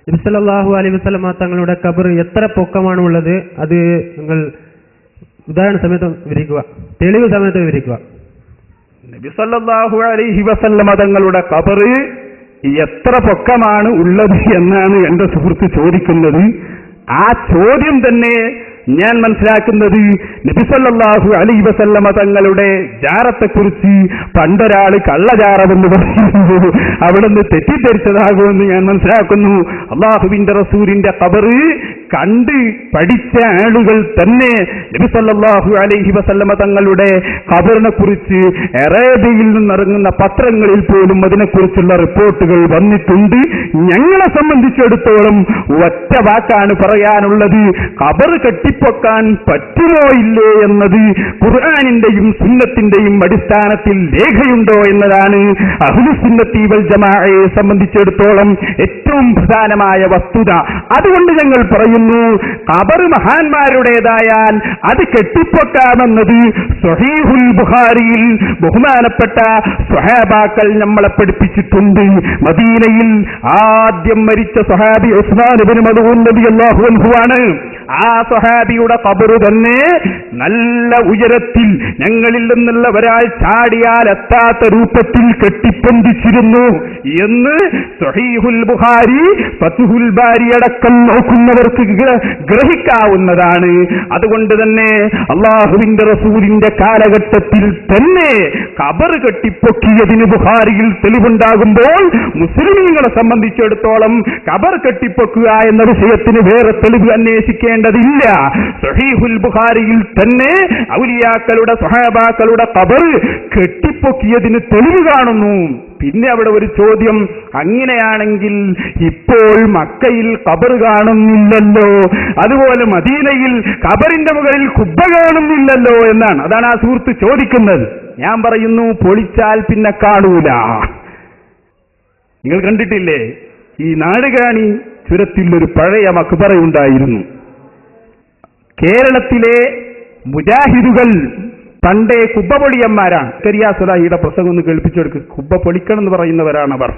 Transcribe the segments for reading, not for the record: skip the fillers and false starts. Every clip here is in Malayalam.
നബി സല്ലല്ലാഹു അലൈഹി വസല്ലമ തങ്ങളുടെ ഖബർ എത്ര പൊക്കമാണുള്ളത്? അത് നിങ്ങൾ ഉദാഹരണ സമയത്ത് വിവരിക്കുക, തെളിവ് സമയത്ത് വിവരിക്കുക. നബി സല്ലല്ലാഹു അലൈഹി വസല്ലമ തങ്ങളുടെ ഖബർ എത്ര പൊക്കമാണ് ഉള്ളത് എന്നാണ് എന്റെ സുഹൃത്ത് ചോദിക്കുന്നത്. ആ ചോദ്യം തന്നെ ഞാൻ മനസ്സിലാക്കുന്നത് നബി സല്ലല്ലാഹു അലൈഹി വസല്ലമ തങ്ങളുടെ ജാറത്തെക്കുറിച്ച് പണ്ടൊരാൾ കള്ളജാറമെന്ന് പറയുന്നത് അവിടുന്ന് തെറ്റിദ്ധരിച്ചതാകുമെന്ന് ഞാൻ മനസ്സിലാക്കുന്നു. അള്ളാഹുവിന്റെ റസൂലിന്റെ ഖബർ കണ്ട് പഠിച്ച ആളുകൾ തന്നെ നബി സല്ലല്ലാഹു അലൈഹി വസല്ലമ തങ്ങളുടെ ഖബറിനെ കുറിച്ച് അറേബ്യയിൽ നിന്നിറങ്ങുന്ന പത്രങ്ങളിൽ പോലും അതിനെക്കുറിച്ചുള്ള റിപ്പോർട്ടുകൾ വന്നിട്ടുണ്ട്. ഞങ്ങളെ സംബന്ധിച്ചിടത്തോളം ഒറ്റ വാക്കാണ് പറയാനുള്ളത്, ഖബർ കെട്ടിപ്പൊക്കാൻ പറ്റുമോ ഇല്ലേ എന്നത് ഖുർആനിന്റെയും സുന്നത്തിന്റെയും അടിസ്ഥാനത്തിൽ രേഖയുണ്ടോ എന്നതാണ് അഹ്ലുസുന്നത്തി വൽ ജമാഅയെ സംബന്ധിച്ചിടത്തോളം ഏറ്റവും പ്രധാനമായ വസ്തുത. അതുകൊണ്ട് ഞങ്ങൾ പറയുന്നു, ഖബർ മഹാന്മാരുടേതായാൽ അത് കെട്ടിപ്പൊക്കാമെന്നത് സ്വഹീഹുൽ ബുഖാരിയിൽ ബഹുമാനപ്പെട്ട സ്വഹാബാക്കൾ നമ്മളെ പഠിപ്പിച്ചിട്ടുണ്ട്. മദീനയിൽ ആദ്യം മരിച്ച സ്വഹാബി ഉസ്മാൻ ഇബ്നു മദ്ഊൻ റളിയല്ലാഹു അൻഹു ആണ്. ആ സ്വഹാബിയുടെ ഖബർ തന്നെ നല്ല ഉയരത്തിൽ ഞങ്ങളിൽ നിന്നുള്ള ഒരാൾ ചാടിയാൽ എത്താത്ത രൂപത്തിൽ കെട്ടിപ്പൊന്തിച്ചിരുന്നു എന്ന് സ്വഹീഹുൽ ബുഖാരി, ഫത്ഹുൽ ബാരി അടക്കം നോക്കുന്നവർക്ക് ഗ്രഹിക്കാവുന്നതാണ്. അതുകൊണ്ട് തന്നെ അള്ളാഹുവിന്റെ റസൂലിന്റെ കാലഘട്ടത്തിൽ തന്നെ ഖബർ കെട്ടിപ്പൊക്കിയതിന് ബുഖാരിയിൽ തെളിവുണ്ടാകുമ്പോൾ മുസ്ലിമീങ്ങളെ സംബന്ധിച്ചിടത്തോളം ഖബർ കെട്ടിപ്പൊക്കുക എന്ന വിഷയത്തിന് വേറെ തെളിവ് അന്വേഷിക്കേണ്ടതില്ല. സ്വഹീഹുൽ ബുഖാരിയിൽ തന്നെ ഔലിയാക്കളുടെ സ്വഹാബാക്കളുടെ ഖബർ കെട്ടിപ്പൊക്കിയതിന് തെളിവ് കാണുന്നു. പിന്നെ അവിടെ ഒരു ചോദ്യം, അങ്ങനെയാണെങ്കിൽ ഇപ്പോൾ മക്കയിൽ ഖബർ കാണുന്നില്ലല്ലോ, അതുപോലെ മദീനയിൽ ഖബറിന്റെ മുകളിൽ കുബ്ബ കാണുന്നില്ലല്ലോ എന്നാണ്. അതാണ് ആ സുഹൃത്ത് ചോദിക്കുന്നത്. ഞാൻ പറയുന്നു, പൊളിച്ചാൽ പിന്നെ കാണൂല. നിങ്ങൾ കണ്ടിട്ടില്ലേ, ഈ നാടുകാണി ചുരത്തിൽ ഒരു പഴയ മക്ബറയുണ്ടായിരുന്നു. കേരളത്തിലെ മുജാഹിദുകൾ പണ്ടേ കുബ്ബ പൊളിയന്മാരാണ്. കരിയാസുലാഹിയുടെ പ്രസംഗം ഒന്ന് കേൾപ്പിച്ചെടുക്ക്. കുബ്ബ പൊളിക്കണം എന്ന് പറയുന്നവരാണ് അവർ.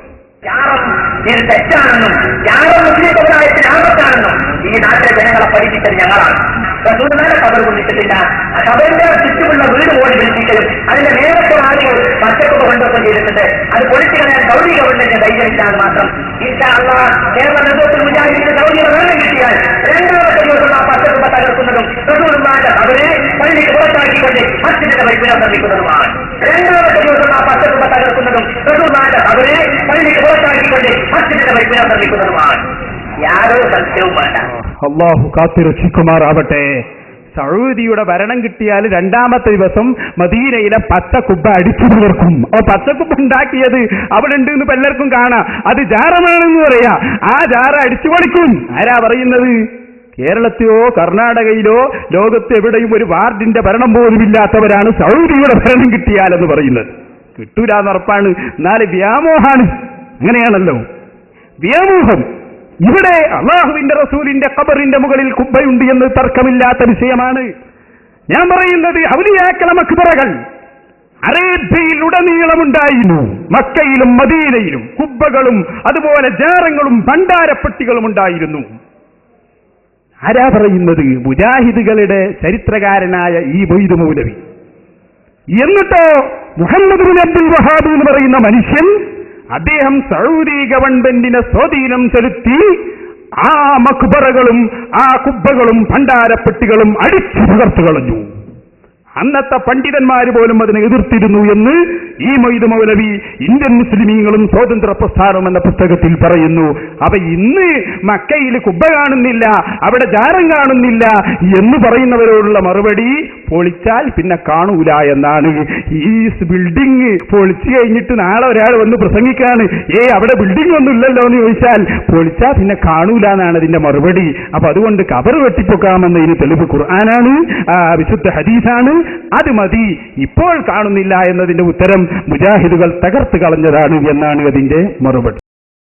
തെറ്റാണെന്നും മുസ്ലിം സമുദായത്തിന് ആപത്താണെന്നും ഈ നാട്ടിലെ ജനങ്ങളെ പഠിപ്പിച്ചത് ഞങ്ങളാണ്. റസൂലുള്ളാഹിയെ ഖബർ കൊണ്ടിട്ടില്ല. ഖബറിന്റെ ചുറ്റുമുള്ള വീട് ഓടി വിളിപ്പിക്കലും അതിന്റെ നേരത്തെ ആളുകൾ പച്ചക്കുപ്പ കൊണ്ടൊക്കെ ചെയ്തിട്ടുണ്ട്. അത് പൊളിച്ചു കളയാൻ സൗദി ഗവൺമെന്റ് ധൈര്യമില്ലാതെ മാത്രം ഇൻഷാ അല്ലാഹ് കേരള നേതൃത്വത്തിൽ മുജാഹിദിന്റെ സൗദിയുടെ ഭരണം കിട്ടിയാൽ രണ്ടാമത്തെ ദിവസം ആ പച്ചക്കുപ്പ തകർക്കുന്നതും റസൂലുള്ളാഹിയുടെ ഖബറിനെ പള്ളിക്ക് പുറത്താക്കിക്കൊണ്ട് മസ്ജിദിന്റെ വൈപ്പിനെ നിർമ്മിക്കുന്നതുമാണ്. രണ്ടാമത്തെ ദിവസം ആ പച്ചക്കുപ്പ തകർക്കുന്നതും റസൂലുള്ളാഹിയുടെ ഖബറിനെ പള്ളിക്ക് പുറത്താക്കിക്കൊണ്ട് മസ്ജിദിന്റെ വൈപ്പിനെ നിർമ്മിക്കുന്നതുമാണ്. യാതൊരു സത്യവും വേണ്ട. അല്ലാഹു കാത്തിരക്ഷിക്കുമാറാവട്ടെ. സൗദിയുടെ ഭരണം കിട്ടിയാൽ രണ്ടാമത്തെ ദിവസം മദീനയിലെ പച്ചക്കുബ്ബ അടിച്ചു തീർക്കും. അപ്പൊ പച്ചക്കുബ്ബ ഉണ്ടാക്കിയത് അവിടെ ഉണ്ട് എന്ന് പലർക്കും കാണാം. അത് ജാറമാണെന്ന് പറയാ. ആ ജാറ അടിച്ചു പൊളിക്കും. ആരാ പറയുന്നത്? കേരളത്തിലോ കർണാടകയിലോ ലോകത്ത് എവിടെയും ഒരു വാർഡിന്റെ ഭരണം പോലും ഇല്ലാത്തവരാണ് സൗദിയുടെ ഭരണം കിട്ടിയാലെന്ന് പറയുന്നത്. കിട്ടൂലെന്ന് ഉറപ്പാണ്. എന്നാലും വ്യാമോഹാണ്. അങ്ങനെയാണല്ലോ വ്യാമോഹം. ഇവിടെ അള്ളാഹുവിന്റെ റസൂലിന്റെ ഖബറിന്റെ മുകളിൽ കുബ്ബയുണ്ട് എന്ന് തർക്കമില്ലാത്ത വിഷയമാണ്. ഞാൻ പറയുന്നത്, ഔലിയാക്കളെ മക്ബറകൾ അറേബ്യയിൽ ഉടനീളമുണ്ടായിരുന്നു. മക്കയിലും മദീനയിലും കുബ്ബകളും അതുപോലെ ജാറങ്ങളും ഭണ്ഡാരപ്പെട്ടികളും ഉണ്ടായിരുന്നു. ആരാ പറയുന്നത്? മുജാഹിദുകളുടെ ചരിത്രകാരനായ ഈ മൊയ്ദ് മൗലവി. എന്നിട്ടോ മുഹമ്മദ് ബിൻ അബ്ദുൽ വഹാബ് എന്ന് പറയുന്ന മനുഷ്യൻ, അദ്ദേഹം സൗദി ഗവൺമെന്റിനെ സ്വാധീനം ചെലുത്തി ആ മക്ബറകളും ആ കുബ്ബകളും ഭണ്ഡാരപ്പെട്ടികളും അടിച്ചു തകർത്തു കളഞ്ഞു. അന്നത്തെ പണ്ഡിതന്മാർ പോലും അതിനെ എതിർത്തിരുന്നു എന്ന് ഈ മൊയ്ദ് മൗലവി ഇന്ത്യൻ മുസ്ലിമീങ്ങളും സ്വാതന്ത്ര്യ പ്രസ്ഥാനം എന്ന പുസ്തകത്തിൽ പറയുന്നു. അപ്പൊ ഇന്ന് മക്കയിൽ കുബ്ബ കാണുന്നില്ല, അവിടെ ജാരം കാണുന്നില്ല എന്ന് പറയുന്നവരോടുള്ള മറുപടി, പൊളിച്ചാൽ പിന്നെ കാണൂല എന്നാണ്. ഈ ബിൽഡിംഗ് പൊളിച്ചു കഴിഞ്ഞിട്ട് നാളെ ഒരാൾ വന്ന് പ്രസംഗിക്കാണ്, അവിടെ ബിൽഡിംഗ് ഒന്നും ഇല്ലല്ലോ എന്ന് ചോദിച്ചാൽ പൊളിച്ചാൽ പിന്നെ കാണൂല എന്നാണ് അതിന്റെ മറുപടി. അപ്പൊ അതുകൊണ്ട് ഖബർ വെട്ടിപ്പൊക്കാമെന്നതിന് തെളിവ് ഖുർആനാണ്, വിശുദ്ധ ഹദീസാണ്. അത് മതി. ഇപ്പോൾ കാണുന്നില്ല എന്നതിന്റെ ഉത്തരം മുജാഹിദുകൾ തകർത്ത് കളഞ്ഞതാണ് എന്നാണ് അതിന്റെ മറുപടി.